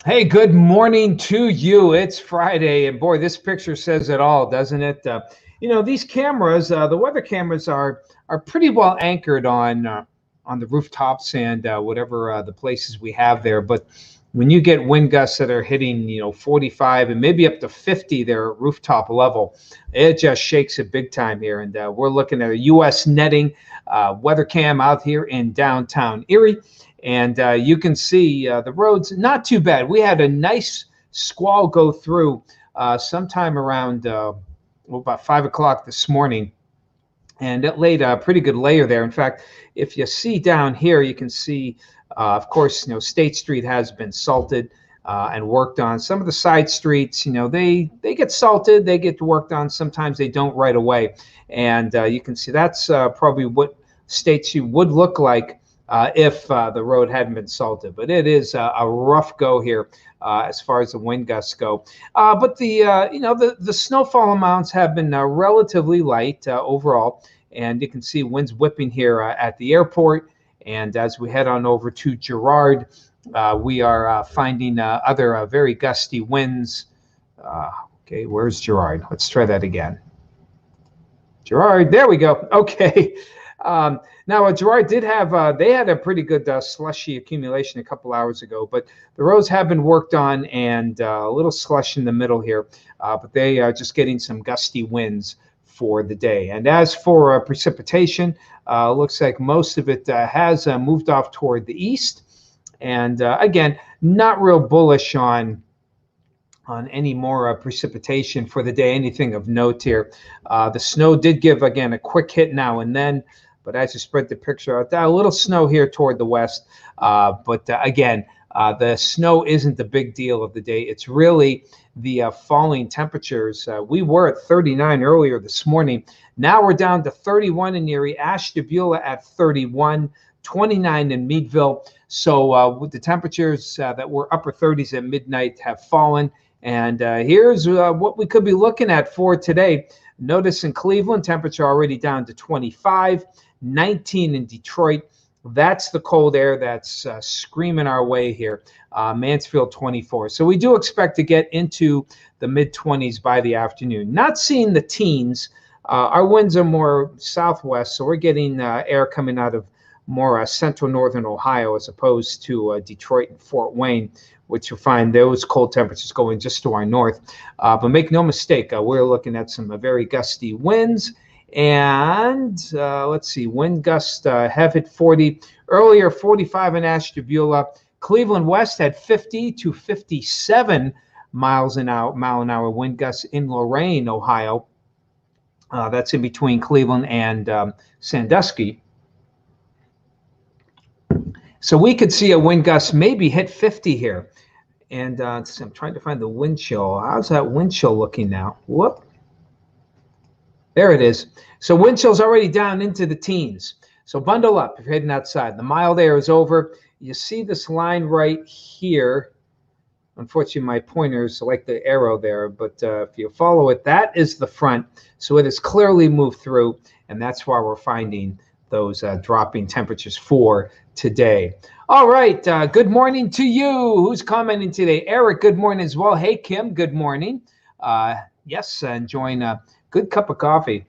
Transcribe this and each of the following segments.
Hey, good morning to you. It's Friday, and boy, this picture says it all, doesn't it? These cameras, the weather cameras, are pretty well anchored on the rooftops and whatever the places we have there. But when you get wind gusts that are hitting, 45 and maybe up to 50 there at rooftop level, it just shakes it big time here. And we're looking at a U.S. netting weather cam out here in downtown Erie. And you can see the roads not too bad. We had a nice squall go through sometime around about 5 o'clock this morning, and it laid a pretty good layer there. In fact, if you see down here, you can see, of course, State Street has been salted and worked on. Some of the side streets, they get salted, they get worked on. Sometimes they don't right away, and you can see that's probably what State Street would look like if the road hadn't been salted. But it is a rough go here as far as the wind gusts go. But the snowfall amounts have been relatively light overall, and you can see winds whipping here at the airport. And as we head on over to Girard, we are finding other very gusty winds. Okay, where's Girard? Let's try that again. Girard, there we go. Okay. Now, Girard did have, they had a pretty good slushy accumulation a couple hours ago, but the roads have been worked on and a little slush in the middle here, but they are just getting some gusty winds for the day. And as for precipitation, looks like most of it has moved off toward the east. And again, not real bullish on any more precipitation for the day, anything of note here. The snow did give, again, a quick hit now and then, but as you spread the picture out, a little snow here toward the west. But again, the snow isn't the big deal of the day. It's really the falling temperatures. We were at 39 earlier this morning. Now we're down to 31 in Erie, Ashtabula at 31, 29 in Meadville. So with the temperatures that were upper 30s at midnight have fallen. And here's what we could be looking at for today. Notice in Cleveland, temperature already down to 25, 19 in Detroit. That's the cold air that's screaming our way here. Mansfield, 24. So we do expect to get into the mid-20s by the afternoon. Not seeing the teens. Our winds are more southwest, so we're getting air coming out of more central northern Ohio as opposed to Detroit and Fort Wayne, which you'll find those cold temperatures going just to our north. But make no mistake, we're looking at some very gusty winds. And let's see, wind gusts have hit 40. Earlier, 45 in Ashtabula. Cleveland West had 50 to 57 mile an hour wind gusts in Lorain, Ohio. That's in between Cleveland and Sandusky. So we could see a wind gust maybe hit 50 here. And so I'm trying to find the wind chill. How's that wind chill looking now? Whoop. There it is. So wind chill's already down into the teens. So bundle up if you're heading outside. The mild air is over. You see this line right here. Unfortunately, my pointer's like the arrow there, but if you follow it, that is the front. So it has clearly moved through, and that's why we're finding those dropping temperatures for today. All right. Good morning to you. Who's commenting today? Eric, good morning as well. Hey, Kim, good morning. Yes, enjoying a good cup of coffee.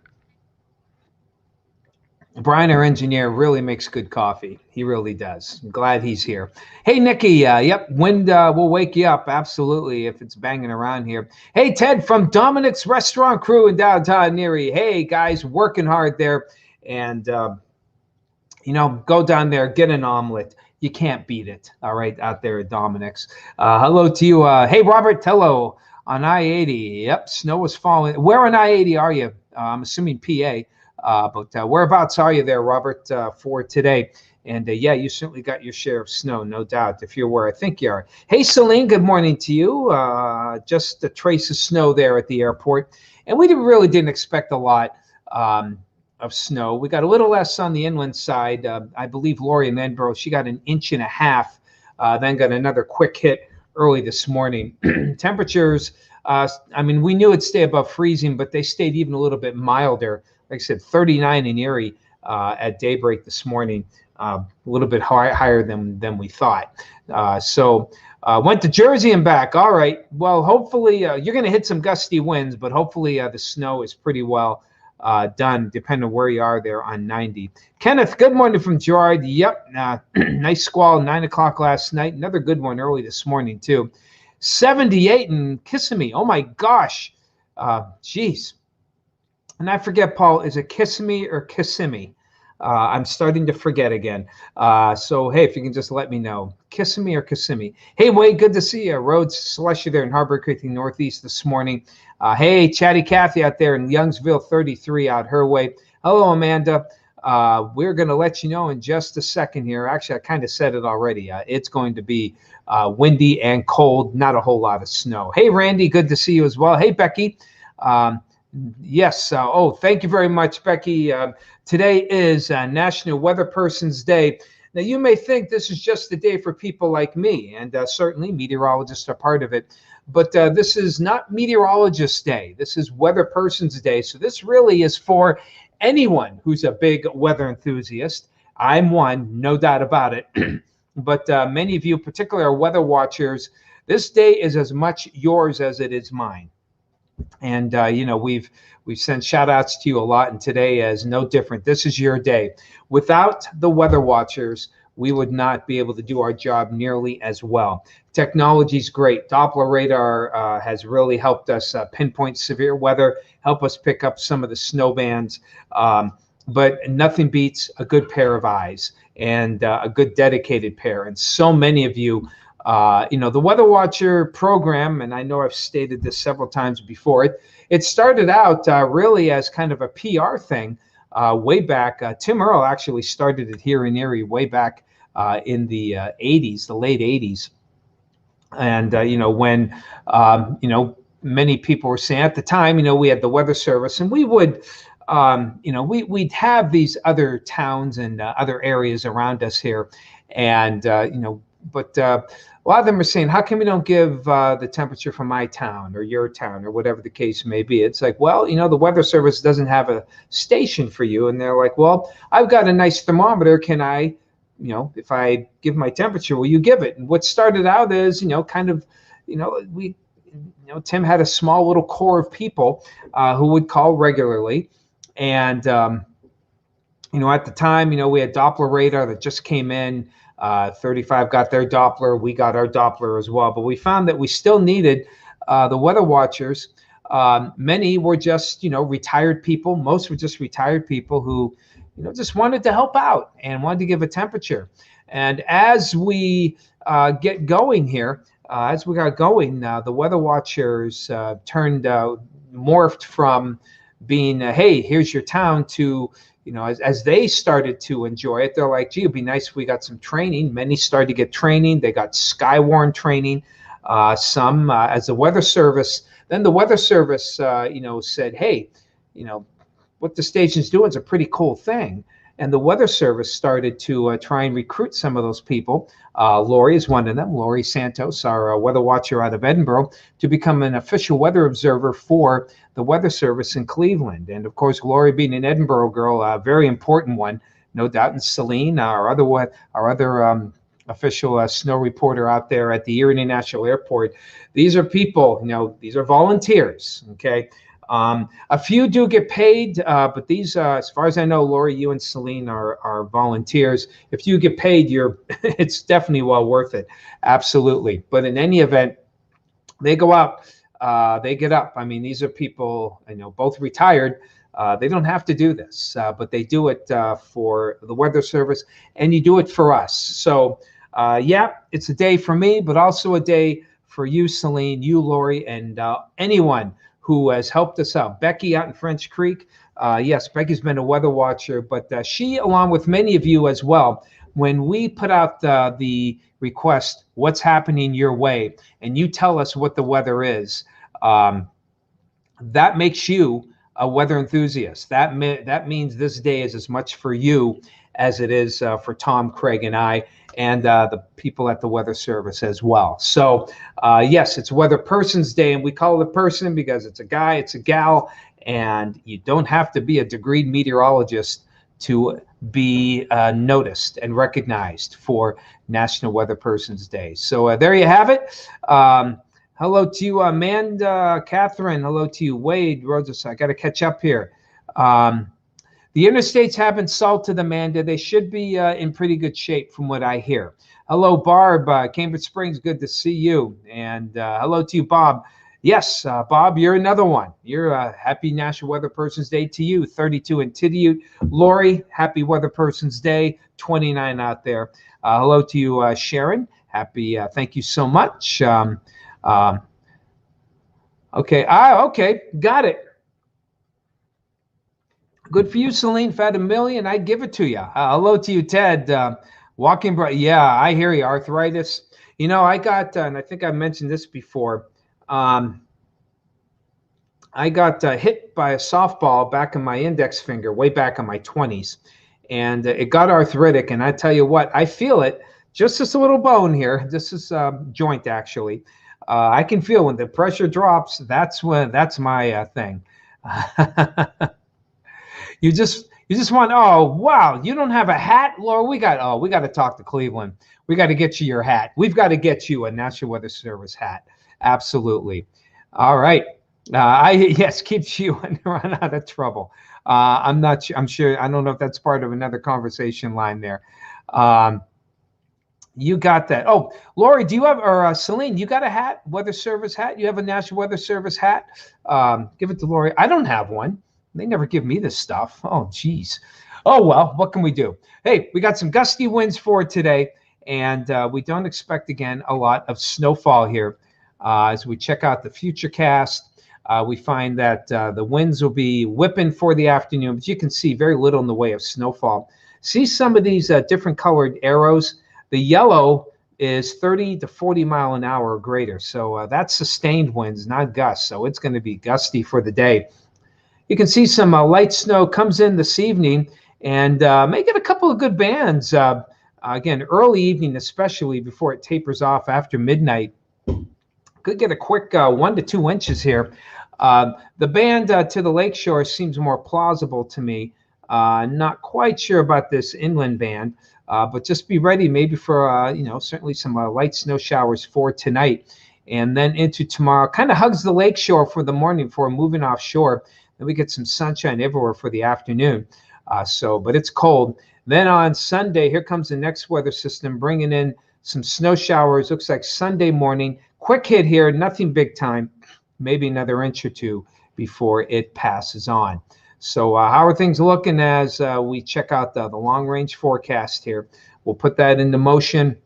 Brian, our engineer, really makes good coffee. He really does. I'm glad he's here. Hey, Nikki. Yep, wind will wake you up. Absolutely, if it's banging around here. Hey, Ted from Dominic's Restaurant Crew in downtown Erie. Hey, guys, working hard there. And, go down there, get an omelet. You can't beat it, all right, out there at Dominic's. Hello to you. Hey, Robert, hello. On I-80, yep, snow is falling. Where on I-80 are you? I'm assuming PA. But whereabouts are you there, Robert, for today? And yeah, you certainly got your share of snow, no doubt, if you're where I think you are. Hey, Celine, good morning to you. Just a trace of snow there at the airport. And we really didn't expect a lot of snow. We got a little less on the inland side. I believe Lori in Edinburgh, she got 1.5 inches, then got another quick hit early this morning. Temperatures, we knew it'd stay above freezing, but they stayed even a little bit milder. Like I said, 39 in Erie at daybreak this morning. a little bit higher than we thought. So went to Jersey and back. All right. Well, hopefully you're going to hit some gusty winds, but hopefully the snow is pretty well done, depending on where you are there on 90. Kenneth, good morning from Gerard. Yep. Nice squall, 9 o'clock last night. Another good one early this morning, too. 78 in Kissimmee. Oh, my gosh. Geez. And I forget, Paul, is it Kissimmee or Kissimmee? I'm starting to forget again. So, hey, if you can just let me know. Kissimmee or Kissimmee? Hey, Wade, good to see you. Roads slushy there in Harbor Creek, Northeast this morning. Hey, Chatty Cathy out there in Youngsville, 33 out her way. Hello, Amanda. We're going to let you know in just a second here. Actually, I kind of said it already. It's going to be windy and cold, not a whole lot of snow. Hey, Randy, good to see you as well. Hey, Becky. Yes. Oh, thank you very much, Becky. Today is National Weather Person's Day. Now, you may think this is just a day for people like me, and certainly meteorologists are part of it. But this is not Meteorologist Day. This is Weather Person's Day. So this really is for anyone who's a big weather enthusiast. I'm one, no doubt about it. But many of you, particularly our weather watchers, this day is as much yours as it is mine. And we've sent shout outs to you a lot, and today is no different. This is your day. Without the weather watchers, we would not be able to do our job nearly as well. Technology is great. Doppler radar has really helped us pinpoint severe weather, help us pick up some of the snow bands. But nothing beats a good pair of eyes and a good dedicated pair. And so many of you, the Weather Watcher program, and I know I've stated this several times before, it started out really as kind of a PR thing way back. Tim Earl actually started it here in Erie way back in the 80s, the late 80s. And, when, many people were saying at the time, we had the Weather Service, and we would, we'd have these other towns and other areas around us here. And, but a lot of them are saying, how come we don't give the temperature from my town or your town or whatever the case may be? It's like, well, the Weather Service doesn't have a station for you. And they're like, well, I've got a nice thermometer. Can I, if I give my temperature, will you give it? And what started out is, Tim had a small little core of people who would call regularly. And, at the time, we had Doppler radar that just came in. 35 got their Doppler. We got our Doppler as well. But we found that we still needed the weather watchers. Many were just, retired people. Most were just retired people who, just wanted to help out and wanted to give a temperature. And as we get going here, as we got going, the weather watchers morphed from being, hey, here's your town, to as they started to enjoy it, they're like, gee, it'd be nice if we got some training. Many started to get training. They got Skywarn training, some as the Weather Service. Then the Weather Service, said, hey, what the station's doing is a pretty cool thing. And the Weather Service started to try and recruit some of those people. Lori is one of them, Lori Santos, our weather watcher out of Edinburgh, to become an official weather observer for the Weather Service in Cleveland. And of course, Lori being an Edinburgh girl, a very important one, no doubt. And Celine, our other official snow reporter out there at the Erie International Airport. These are people, these are volunteers, okay? A few do get paid, but these, as far as I know, Lori, you and Celine are volunteers. If you get paid, it's definitely well worth it. Absolutely. But in any event, they go out, they get up. I mean, these are people, both retired. They don't have to do this, but they do it for the Weather Service, and you do it for us. So, it's a day for me, but also a day for you, Celine, you, Lori, and anyone who has helped us out. Becky out in French Creek. Yes, Becky's been a weather watcher, but she, along with many of you as well, when we put out the request, what's happening your way, and you tell us what the weather is, that makes you a weather enthusiast. That means this day is as much for you as it is for Tom, Craig, and I, and the people at the Weather Service as well. So yes, it's Weather Person's Day, and we call it a person because it's a guy, it's a gal, and you don't have to be a degreed meteorologist to be noticed and recognized for National Weather Person's Day. So there you have it. Hello to you, Amanda, Catherine. Hello to you, Wade, Roses. I got to catch up here. The interstates haven't salted, Amanda. They should be in pretty good shape from what I hear. Hello, Barb, Cambridge Springs. Good to see you. And hello to you, Bob. Yes, Bob, you're another one. You're happy National Weather Person's Day to you. 32 in Tidiute. Lori, happy Weather Person's Day. 29 out there. Hello to you, Sharon. Happy. Thank you so much. Okay. Okay. Got it. Good for you, Celine. If I had $1 million, I'd give it to you. Hello to you, Ted. Walking bright. Yeah, I hear you. Arthritis. You know, I got, and I think I mentioned this before. I got hit by a softball back in my index finger, way back in my 20s, and it got arthritic. And I tell you what, I feel it. Just this little bone here. This is joint actually. I can feel when the pressure drops. That's my thing. You just want, oh wow, you don't have a hat, Laura? We got to talk to Cleveland. We got to get you your hat. We've got to get you a National Weather Service hat. Absolutely. All right. Yes, keeps you run out of trouble. I'm sure. I don't know if that's part of another conversation line there. You got that. Oh, Lori, do you have, or Celine, you got a hat, Weather Service hat? You have a National Weather Service hat? Give it to Lori. I don't have one. They never give me this stuff. Oh, geez. Oh, well, what can we do? Hey, we got some gusty winds for today, and we don't expect, again, a lot of snowfall here. As we check out the Futurecast, we find that the winds will be whipping for the afternoon, but you can see very little in the way of snowfall. See some of these different colored arrows? The yellow is 30 to 40 mile an hour or greater. So that's sustained winds, not gusts. So it's going to be gusty for the day. You can see some light snow comes in this evening, and may get a couple of good bands. Again, early evening, especially before it tapers off after midnight. Could get a quick 1 to 2 inches here. The band to the lakeshore seems more plausible to me. Not quite sure about this inland band, but just be ready maybe for, certainly some light snow showers for tonight. And then into tomorrow, kind of hugs the lakeshore for the morning before moving offshore. Then we get some sunshine everywhere for the afternoon. But it's cold. Then on Sunday, here comes the next weather system, bringing in some snow showers. Looks like Sunday morning. Quick hit here, nothing big time. Maybe another inch or two before it passes on. So how are things looking as we check out the long-range forecast here? We'll put that into motion.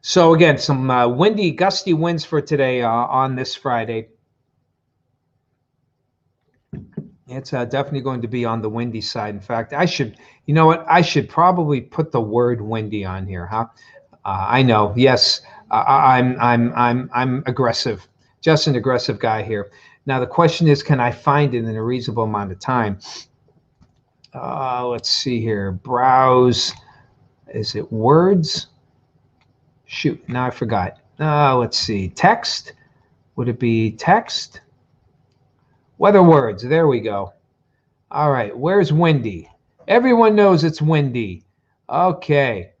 So again, some windy, gusty winds for today on this Friday. It's definitely going to be on the windy side. In fact, I should probably put the word windy on here, huh? I know. Yes, I'm aggressive. Just an aggressive guy here. Now the question is, can I find it in a reasonable amount of time? Let's see here. Browse. Is it words? Shoot, now I forgot. Let's see. Text. Would it be text? Weather words. There we go. All right. Where's windy? Everyone knows it's windy. Okay.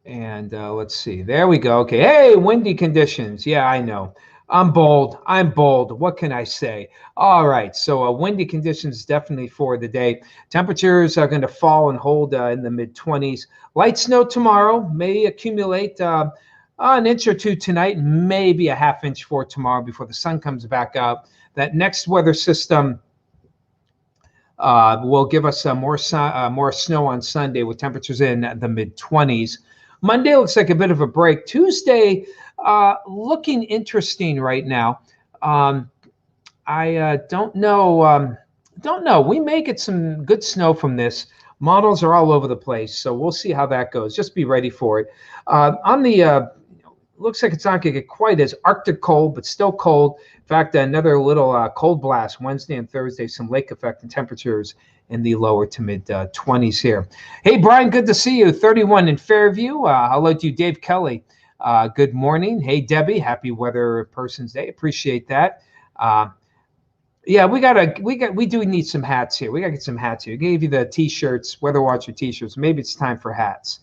And let's see. There we go. Okay. Hey, windy conditions. Yeah, I know. I'm bold. What can I say? All right. So windy conditions definitely for the day. Temperatures are going to fall and hold in the mid-20s. Light snow tomorrow may accumulate an inch or two tonight, maybe a half inch for tomorrow before the sun comes back up. That next weather system will give us more snow on Sunday with temperatures in the mid-20s. Monday looks like a bit of a break. Tuesday looking interesting right now. I don't know. We may get some good snow from this. Models are all over the place, so we'll see how that goes. Just be ready for it. On the looks like it's not going to get quite as Arctic cold, but still cold. In fact, another little cold blast Wednesday and Thursday, some lake effect and temperatures in the lower to mid 20s here. Hey, Brian, good to see you. 31 in Fairview. Hello to you, Dave Kelly. Good morning. Hey, Debbie, happy Weather Person's Day. Appreciate that. Yeah, we do need some hats here. We gotta get some hats here. I gave you the t-shirts, Weather Watcher t-shirts. Maybe it's time for hats.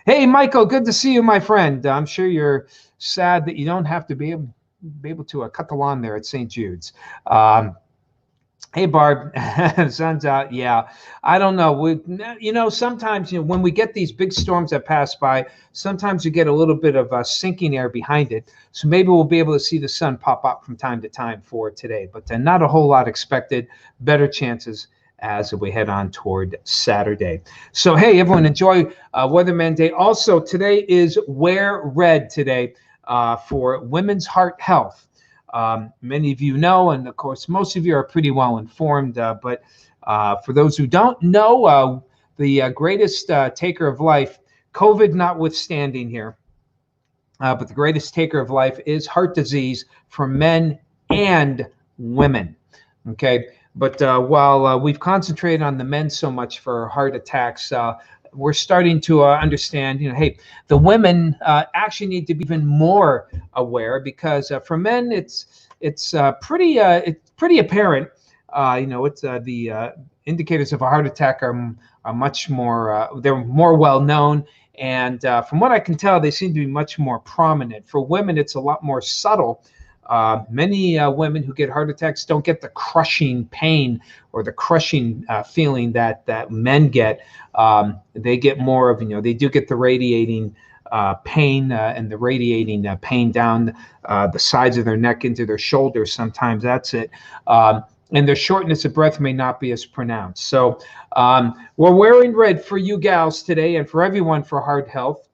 Hey, Michael, good to see you, my friend. I'm sure you're sad that you don't have to be able to cut the lawn there at St. Jude's. Hey, Barb, sun's out. Yeah, I don't know. Sometimes, when we get these big storms that pass by, sometimes you get a little bit of sinking air behind it. So maybe we'll be able to see the sun pop up from time to time for today, but not a whole lot expected. Better chances as we head on toward Saturday. So, hey, everyone, enjoy Weatherman Day. Also, today is Wear Red today for Women's Heart Health. Many of you know, and of course, most of you are pretty well informed, but for those who don't know, the greatest taker of life, COVID notwithstanding here, but the greatest taker of life is heart disease for men and women. Okay, but while we've concentrated on the men so much for heart attacks, we're starting to understand, hey, the women actually need to be even more aware, because for men, it's pretty apparent. It's the indicators of a heart attack are much more, they're more well known, and from what I can tell, they seem to be much more prominent. For women, it's a lot more subtle. Many women who get heart attacks don't get the crushing pain or the crushing feeling that men get. They get more of, they do get the radiating pain and the radiating pain down the sides of their neck into their shoulders. Sometimes that's it. And their shortness of breath may not be as pronounced. So we're wearing red for you gals today, and for everyone, for heart health.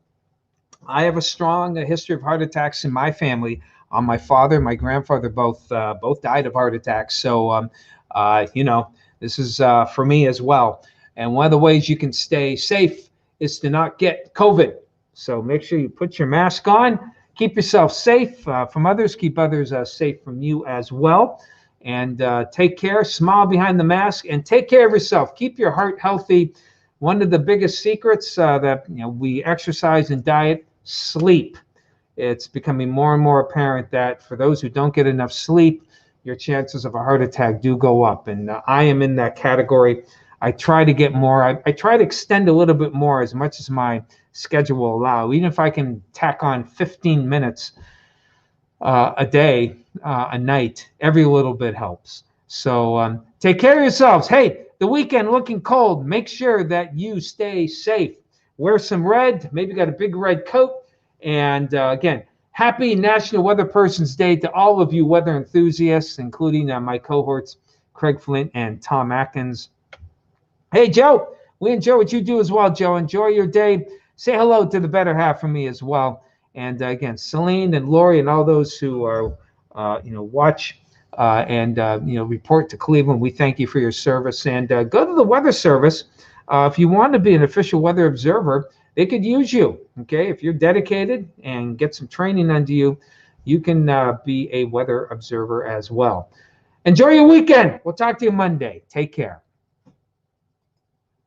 I have a strong history of heart attacks in my family. My father and my grandfather both died of heart attacks. So, this is for me as well. And one of the ways you can stay safe is to not get COVID. So make sure you put your mask on, keep yourself safe from others, keep others safe from you as well. And take care, smile behind the mask, and take care of yourself. Keep your heart healthy. One of the biggest secrets that we exercise and diet, sleep. It's becoming more and more apparent that for those who don't get enough sleep, your chances of a heart attack do go up. And I am in that category. I try to get more. I try to extend a little bit more as much as my schedule will allow. Even if I can tack on 15 minutes a day, a night, every little bit helps. So take care of yourselves. Hey, the weekend looking cold. Make sure that you stay safe. Wear some red. Maybe got a big red coat. And again, happy National Weather Person's Day to all of you weather enthusiasts, including my cohorts, Craig Flint and Tom Atkins. Hey, Joe, we enjoy what you do as well, Joe. Enjoy your day. Say hello to the better half of me as well. And again, Celine and Lori and all those who are, watch and report to Cleveland, we thank you for your service. And go to the Weather Service. If you want to be an official weather observer, they could use you, okay? If you're dedicated and get some training under you, you can be a weather observer as well. Enjoy your weekend. We'll talk to you Monday. Take care.